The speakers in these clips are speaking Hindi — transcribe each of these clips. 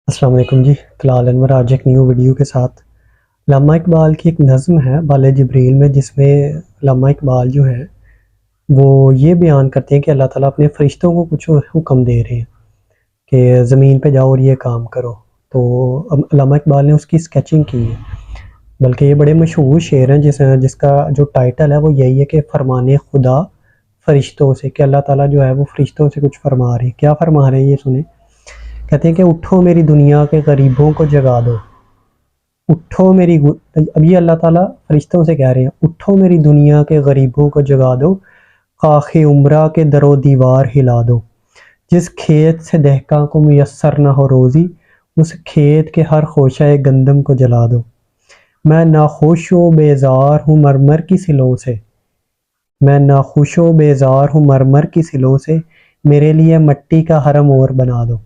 अस्सलाम वालेकुम जी। तलाल अनवर आज एक न्यू वीडियो के साथ। अल्लामा इकबाल की एक नज़्म है बाले जिब्रील में, जिसमें अल्लामा इकबाल जो है वो ये बयान करते हैं कि अल्लाह ताला अपने फ़रिश्तों को कुछ हुक्म दे रहे हैं कि ज़मीन पे जाओ और ये काम करो। तो अब अल्लामा इकबाल ने उसकी स्केचिंग की है, बल्कि ये बड़े मशहूर शेर हैं जिसका जो टाइटल है वो यही है कि फ़रमाने खुदा फ़रिश्तों से, कि अल्लाह ताला जो है वो फ़रिश्तों से कुछ फ़रमा रहे हैं। क्या फ़रमा रहे हैं ये सुने। कहते हैं कि उठो मेरी दुनिया के गरीबों को जगा दो। उठो मेरी अब ये अल्लाह ताला फरिश्तों से कह रहे हैं, उठो मेरी दुनिया के गरीबों को जगा दो, खाखे उम्रा के दरो दीवार हिला दो। जिस खेत से दहका को मुयस्सर न हो रोज़ी, उस खेत के हर खोशाए गंदम को जला दो। मैं नाखुश व बेजार हूँ मरमर की सिलों से, मैं नाखुश व बेजार हूँ मरमर की सिलों से, मेरे लिए मट्टी का हरम और बना दो।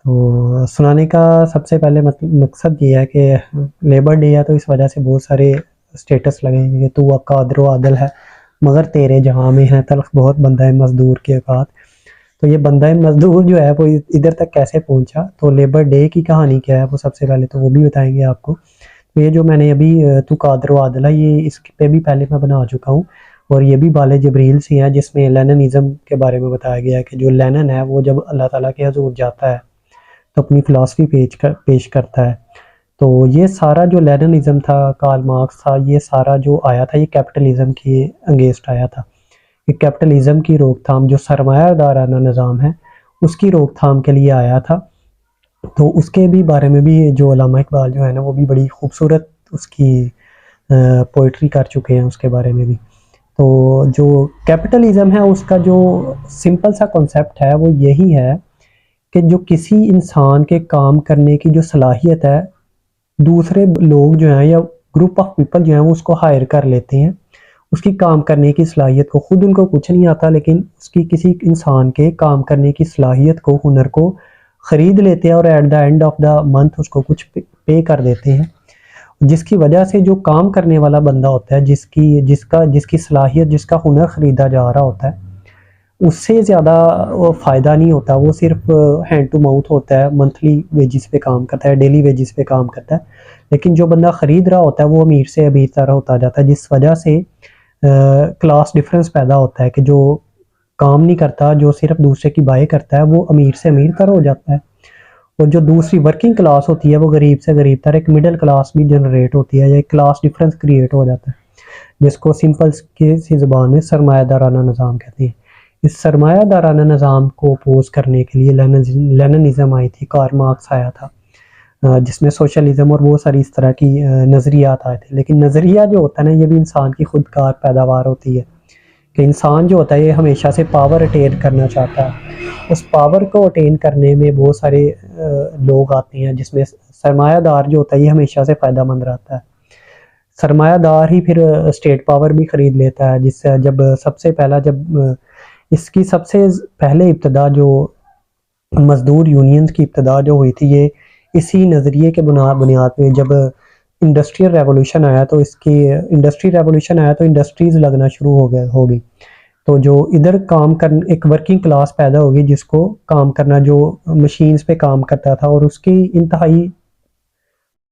तो सुनाने का सबसे पहले मकसद ये है कि लेबर डे है, तो इस वजह से बहुत सारे स्टेटस लगेंगे कि तू कादर व आदल है मगर तेरे जहाँ में है तल्ख बहुत बंदा मज़दूर की औकात। तो ये बंदा मज़दूर जो है वो इधर तक कैसे पहुंचा, तो लेबर डे की कहानी क्या है वो सबसे पहले तो वो भी बताएंगे आपको। तो ये जो मैंने अभी तू कादर व आदल है, ये इस पे भी पहले मैं बना चुका हूँ, और ये भी बाले जबरील से है, जिसमें लेनिनिज़्म के बारे में बताया गया है कि जो लेनिन है वो जब अल्लाह ताला के हज़ूर जाता है तो अपनी फ़िलासफ़ी पेश करता है। तो ये सारा जो लेनिनिज़्म था, कार्ल मार्क्स था, ये सारा जो आया था ये कैपिटलिज़्म के अगेंस्ट आया था। ये कैपिटलिज़्म की रोकथाम, जो सरमायादाराना निज़ाम है उसकी रोकथाम के लिए आया था। तो उसके भी बारे में भी जो अल्लामा इकबाल जो है ना वो भी बड़ी खूबसूरत उसकी पोइट्री कर चुके हैं उसके बारे में भी। तो जो कैपिटलिज़्म है उसका जो सिंपल सा कॉन्सेप्ट है वो यही है कि जो किसी इंसान के काम करने की जो सलाहियत है, दूसरे लोग जो हैं या ग्रुप ऑफ पीपल जो हैं वो उसको हायर कर लेते हैं। उसकी काम करने की सलाहियत को, खुद उनको कुछ नहीं आता लेकिन उसकी किसी इंसान के काम करने की सलाहियत को, हुनर को खरीद लेते हैं और at the end of the month उसको कुछ पे कर देते हैं। जिसकी वजह से जो काम करने वाला बंदा होता है, जिसकी सलाहियत, जिसका हुनर खरीदा जा रहा होता है, उससे ज़्यादा फ़ायदा नहीं होता। वो सिर्फ हैंड टू माउथ होता है, मंथली वेजिस पे काम करता है, डेली वेजिस पे काम करता है। लेकिन जो बंदा ख़रीद रहा होता है वो अमीर से अमीर तरह होता जाता है, जिस वजह से क्लास डिफरेंस पैदा होता है कि जो काम नहीं करता, जो सिर्फ दूसरे की बाय करता है, वो अमीर से अमीर तरह हो जाता है। और जो दूसरी वर्किंग क्लास होती है वो गरीब से गरीब तरह, एक मिडिल क्लास भी जनरेट होती है, या एक क्लास डिफरेंस क्रिएट हो जाता है, जिसको सिंपल सी ज़ुबान में सरमायादाराना निज़ाम कहते हैं। इस सरमायादाराना निज़ाम को अपोज करने के लिए लेनिनिज़्म आई थी, कार्ल मार्क्स आया था, जिसमें सोशलिज्म और बहुत सारी इस तरह की नज़रियात आए थे। लेकिन नज़रिया जो होता है ना, ये भी इंसान की खुदकार पैदावार होती है कि इंसान जो होता है ये हमेशा से पावर अटेन करना चाहता है। उस पावर को अटेन करने में बहुत सारे लोग आते हैं, जिसमें सरमायादार जो होता है ये हमेशा से फ़ायदेमंद रहता है। सरमायादार ही फिर स्टेट पावर भी खरीद लेता है, जिससे जब सबसे पहला जब इसकी सबसे पहले इब्तदा जो मज़दूर यूनियंस की इब्तदा जो हुई थी, ये इसी नज़रिए के बुनियाद पे जब इंडस्ट्रियल रेवोल्यूशन आया, तो इंडस्ट्रीज़ लगना शुरू हो गई। तो जो इधर काम कर एक वर्किंग क्लास पैदा होगी, जिसको काम करना, जो मशीन्स पे काम करता था, और उसकी इंतहाई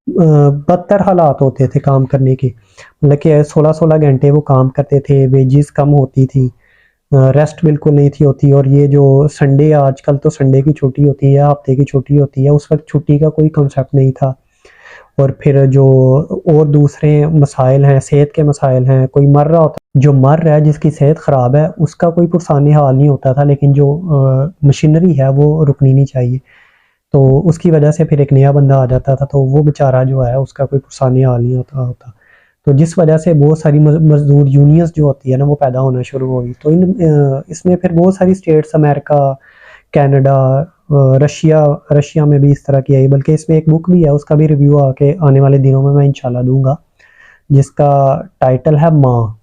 बदतर हालात होते थे काम करने के। मतलब कि 16-16 घंटे वो काम करते थे, वेजेस कम होती थी, रेस्ट बिल्कुल नहीं थी होती। और ये जो संडे, आजकल तो संडे की छुट्टी होती है, हफ्ते की छुट्टी होती है, उस वक्त छुट्टी का कोई कंसेप्ट नहीं था। और फिर जो और दूसरे मसाइल हैं, सेहत के मसाइल हैं, कोई मर रहा होता, जो मर रहा है जिसकी सेहत ख़राब है उसका कोई पुरसानी हाल नहीं होता था, लेकिन जो मशीनरी है वो रुकनी नहीं चाहिए। तो उसकी वजह से फिर एक नया बंदा आ जाता था, तो वो बेचारा जो है उसका कोई पुरसानी हाल नहीं होता। तो जिस वजह से बहुत सारी मजदूर यूनियंस जो होती है ना वो पैदा होना शुरू हो गई। तो इसमें फिर बहुत सारी states, America, Canada, Russia Russia में भी इस तरह की आई। बल्कि इसमें एक बुक भी है, उसका भी रिव्यू आने वाले दिनों में मैं इंशाल्लाह दूंगा, जिसका टाइटल है माँ।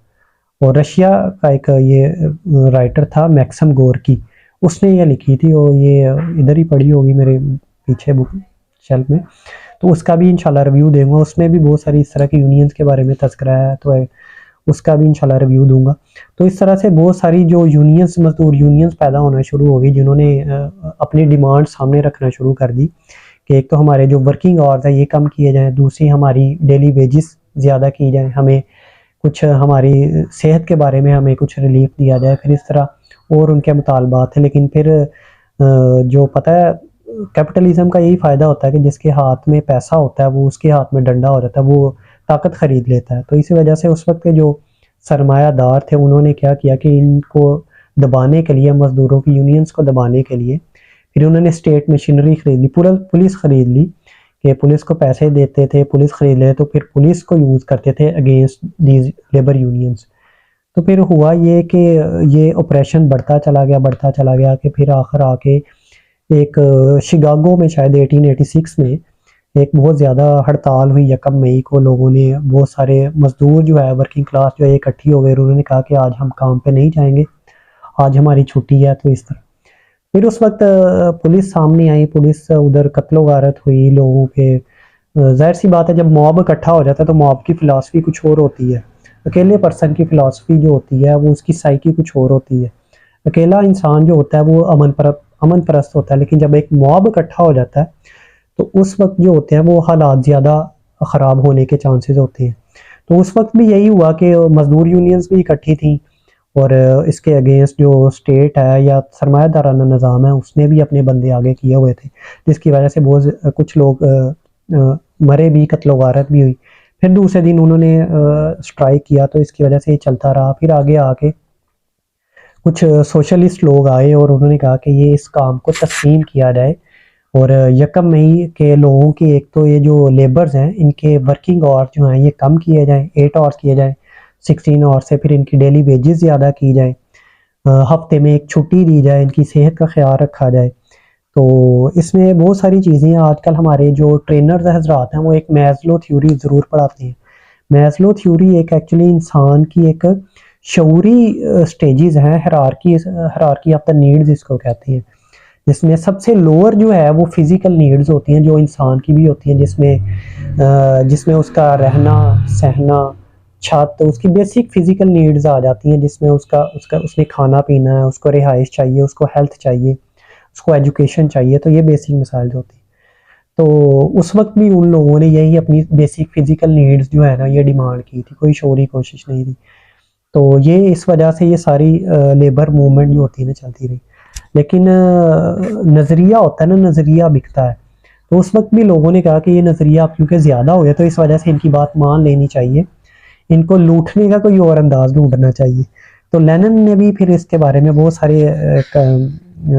और रशिया का एक ये राइटर था मैक्सम गोर्की, उसने ये लिखी थी, और ये इधर ही पड़ी होगी मेरे पीछे बुक शेल्फ में। तो उसका भी इंशाल्लाह रिव्यू दूंगा। उसमें भी बहुत सारी इस तरह की यूनियंस के बारे में तज़किरा है, तो उसका भी इंशाल्लाह रिव्यू दूंगा। तो इस तरह से बहुत सारी जो यूनियंस, मजदूर यूनियंस पैदा होना शुरू हो गई, जिन्होंने अपनी डिमांड सामने रखना शुरू कर दी कि एक तो हमारे जो वर्किंग आवर्स है ये कम किए जाएँ, दूसरी हमारी डेली वेजेस ज़्यादा की जाएँ, हमें कुछ हमारी सेहत के बारे में हमें कुछ रिलीफ दिया जाए, फिर इस तरह और उनके मुतालबात थे। लेकिन फिर जो पता है कैपिटलिज्म का यही फ़ायदा होता है कि जिसके हाथ में पैसा होता है वो उसके हाथ में डंडा हो जाता है, वो ताकत ख़रीद लेता है। तो इसी वजह से उस वक़्त के जो सरमायादार थे उन्होंने क्या किया कि इनको दबाने के लिए, मज़दूरों की यूनियंस को दबाने के लिए फिर उन्होंने स्टेट मशीनरी खरीद ली, पूरा पुलिस खरीद ली कि पुलिस को पैसे देते थे, पुलिस खरीद ले तो फिर पुलिस को यूज़ करते थे अगेंस्ट दीज लेबर यूनियंस। तो फिर हुआ ये कि ये ऑपरेशन बढ़ता चला गया कि फिर आखिर आके एक शिकागो में शायद 1886 में एक बहुत ज़्यादा हड़ताल हुई। 1 मई को लोगों ने, बहुत सारे मजदूर जो है, वर्किंग क्लास जो है इकट्ठी हो गई और उन्होंने कहा कि आज हम काम पे नहीं जाएंगे, आज हमारी छुट्टी है। तो इस तरह फिर उस वक्त पुलिस सामने आई, पुलिस उधर कत्लो गारत हुई लोगों के। जाहिर सी बात है जब मॉब इकट्ठा हो जाता है तो मॉब की फ़िलासफ़ी कुछ और होती है, अकेले पर्सन की फ़िलासफ़ी जो होती है वो उसकी साइकी कुछ और होती है। अकेला इंसान जो होता है वो अमन परस्त होता है, लेकिन जब एक मॉब इकट्ठा हो जाता है तो उस वक्त जो होते हैं वो हालात ज़्यादा ख़राब होने के चांसेस होते हैं। तो उस वक्त भी यही हुआ कि मजदूर यूनियंस भी इकट्ठी थी और इसके अगेंस्ट जो स्टेट है या सरमायादाराना निज़ाम है उसने भी अपने बंदे आगे किए हुए थे, जिसकी वजह से बहुत कुछ लोग मरे भी, कत्लो गारत भी हुई। फिर दूसरे दिन उन्होंने स्ट्राइक किया तो इसकी वजह से ये चलता रहा। फिर आगे आके कुछ सोशलिस्ट लोग आए और उन्होंने कहा कि ये इस काम को तस्लीम किया जाए और 1 मई के लोगों की, एक तो ये जो लेबर्स हैं इनके वर्किंग आवर्स जो हैं ये कम किए जाएँ, 8 आवर्स किए जाएँ 16 आवर्स से, फिर इनकी डेली वेजेस ज़्यादा की जाए, हफ्ते में एक छुट्टी दी जाए, इनकी सेहत का ख्याल रखा जाए। तो इसमें बहुत सारी चीज़ें हैं। आजकल हमारे जो ट्रेनर्स हजरात हैं वो एक मैस्लो थ्योरी ज़रूर पढ़ाते हैं। मैस्लो थ्योरी एक एक्चुअली इंसान की एक शऊरी स्टेजेस हैं, हायरार्की ऑफ द नीड्स इसको कहते हैं, जिसमें सबसे लोअर जो है वो फिजिकल नीड्स होती हैं जो इंसान की भी होती हैं, जिसमें उसका रहना सहना, छत, तो उसकी बेसिक फिजिकल नीड्स आ जाती हैं, जिसमें उसका उसका उसने खाना पीना है, उसको रिहाइश चाहिए, उसको हेल्थ चाहिए, उसको एजुकेशन चाहिए। तो ये बेसिक मिसाइल होती है। तो उस वक्त भी उन लोगों ने यही अपनी बेसिक फिजिकल नीड्स जो है ना ये डिमांड की थी, कोई शोरी कोशिश नहीं थी। तो ये इस वजह से ये सारी लेबर मूवमेंट जो होती है ना चलती रही। लेकिन नज़रिया होता है ना, नज़रिया बिकता है। तो उस वक्त भी लोगों ने कहा कि ये नज़रिया अब क्योंकि ज़्यादा हो गया तो इस वजह से इनकी बात मान लेनी चाहिए, इनको लूटने का कोई और अंदाज ढूंढना चाहिए। तो लेनिन ने भी फिर इसके बारे में बहुत सारे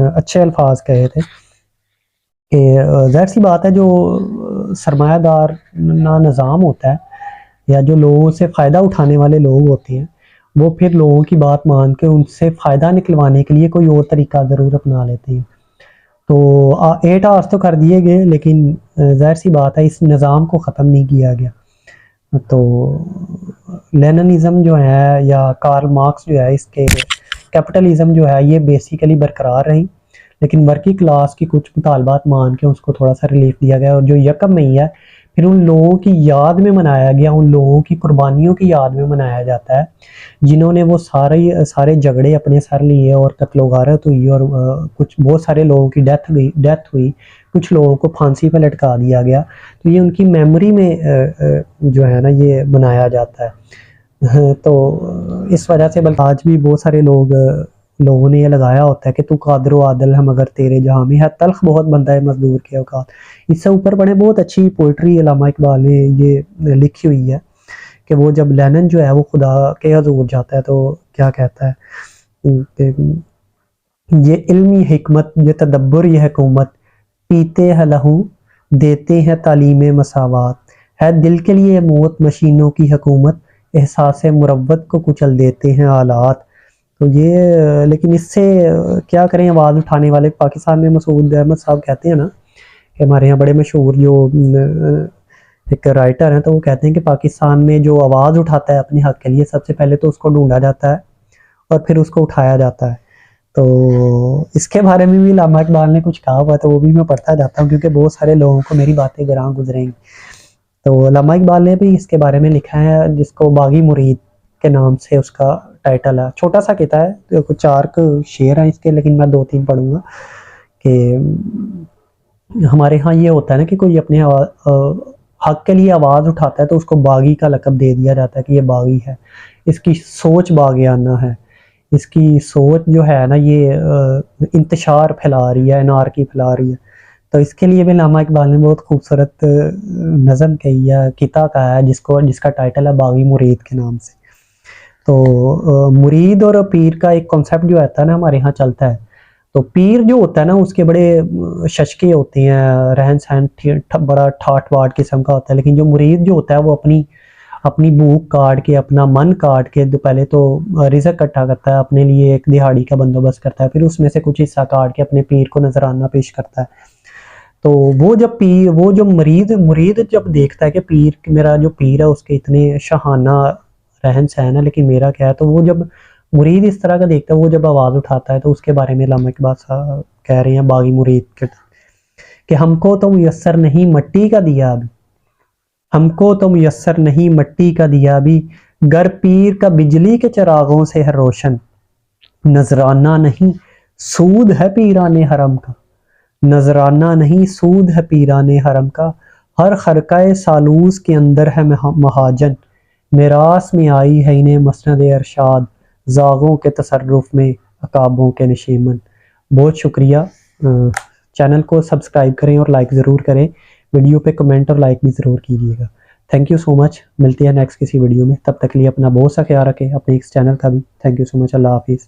अच्छे अल्फाज कहे थे कि ज़ाहिर सी बात है जो सरमायादार ना निज़ाम होता है या जो लोगों से फ़ायदा उठाने वाले लोग होते हैं वो फिर लोगों की बात मान के उनसे फ़ायदा निकलवाने के लिए कोई और तरीका ज़रूर अपना लेते हैं। तो 8 आवर्स तो कर दिए गए, लेकिन ज़ाहिर सी बात है इस निज़ाम को ख़त्म नहीं किया गया। तो लेनिनिज़्म जो है या कार्ल मार्क्स जो है, इसके कैपिटलिज्म जो है ये बेसिकली बरकरार रही, लेकिन वर्किंग क्लास की कुछ मुतालबात मान के उसको थोड़ा सा रिलीफ दिया गया। और जो 1 मई है फिर उन लोगों की याद में मनाया गया, उन लोगों की कुर्बानियों की याद में मनाया जाता है जिन्होंने वो सारे झगड़े अपने सर लिए और कत्लो गारत हुई और कुछ बहुत सारे लोगों की डेथ हुई, कुछ लोगों को फांसी पर लटका दिया गया। तो ये उनकी मेमोरी में जो है ना ये मनाया जाता है। तो इस वजह से बल्कि आज भी बहुत सारे लोगों ने ये लगाया होता है कि तू कादर आदल है मगर तेरे जहाँ में है तल्ख बहुत बनता है मजदूर के औकात। इससे ऊपर बड़े बहुत अच्छी पोइट्री अल्लामा इकबाल ने ये लिखी हुई है कि वो जब लेनिन जो है वो खुदा के हजूर जाता है तो क्या कहता है कि ये इल्मी हिकमत, ये तदब्बर, ये हुकूमत, पीते हैं लहू देते हैं तालीम मसावात, है दिल के लिए मौत मशीनों की हुकूमत, एहसास मुरव्वत को कुचल देते हैं आलात। तो ये लेकिन इससे क्या करें, आवाज़ उठाने वाले पाकिस्तान में मसूद अहमद साहब कहते हैं ना कि हमारे यहाँ बड़े मशहूर जो एक राइटर हैं, तो वो कहते हैं कि पाकिस्तान में जो आवाज़ उठाता है अपने हक के लिए सबसे पहले तो उसको ढूंढा जाता है और फिर उसको उठाया जाता है। तो इसके बारे में भी अल्लामा इकबाल ने कुछ कहा हुआ, तो वो भी मैं पढ़ता जाता हूँ क्योंकि बहुत सारे लोगों को मेरी बातें गरां गुजरेंगी। तो अल्लामा इकबाल ने भी इसके बारे में लिखा है जिसको बागी मुरीद के नाम से उसका टाइटल है। छोटा सा किताब है, तो कुछ 4 शेर हैं इसके, लेकिन मैं 2-3 पढ़ूंगा कि हमारे यहाँ ये होता है ना कि कोई अपने हक के लिए आवाज़ उठाता है तो उसको बागी का लक़ब दे दिया जाता है कि ये बागी है, इसकी सोच बागियाना है, इसकी सोच जो है ना ये इंतशार फैला रही है, अनारकी फैला रही है। तो इसके लिए भी अल्लामा इकबाल ने बहुत खूबसूरत नज़म कही है, किता कहा है जिसका टाइटल है बागी मुरीद के नाम से। तो मुरीद और पीर का एक कॉन्सेप्ट जो आता है ना हमारे यहाँ चलता है। तो पीर जो होता है ना उसके बड़े शशके होते हैं, रहन सहन बड़ा ठाट बाट किस्म का होता है, लेकिन जो मुरीद जो होता है वो अपनी अपनी भूख काट के, अपना मन काट के तो पहले तो रिज़्क इकट्ठा करता है, अपने लिए एक दिहाड़ी का बंदोबस्त करता है, फिर उसमें से कुछ हिस्सा काट के अपने पीर को नजराना पेश करता है। तो वो जो मुरीद मुरीद जब देखता है कि पीर, मेरा जो पीर है उसके इतने शहाना रहन सहन है, लेकिन मेरा क्या है, तो वो जब मुरीद इस तरह का देखता है, वो जब आवाज़ उठाता है, तो उसके बारे में अल्लामा इकबाल साहब कह रहे हैं बागी मुरीद के कि हमको तो मुयस्सर नहीं मट्टी का दिया अभी, हमको तो मुयस्सर नहीं मट्टी का दिया अभी, गर पीर का बिजली के चिरागों से है रोशन, नजराना नहीं सूद है पीराने हरम का, नजराना नहीं सूद है पीराने हरम का, हर खरकाए सालूस के अंदर है महाजन, मेरास में आई है इन्हें मसनद अरशाद, जागों के तसर्रुफ में अकाबों के नशीमन। बहुत शुक्रिया। चैनल को सब्सक्राइब करें और लाइक ज़रूर करें, वीडियो पे कमेंट और लाइक भी ज़रूर कीजिएगा। थैंक यू सो मच, मिलते हैं नेक्स्ट किसी वीडियो में, तब तक के लिए अपना बहुत सा ख्याल रखें, अपने इस चैनल का भी। थैंक यू सो मच, अल्लाह हाफिज़।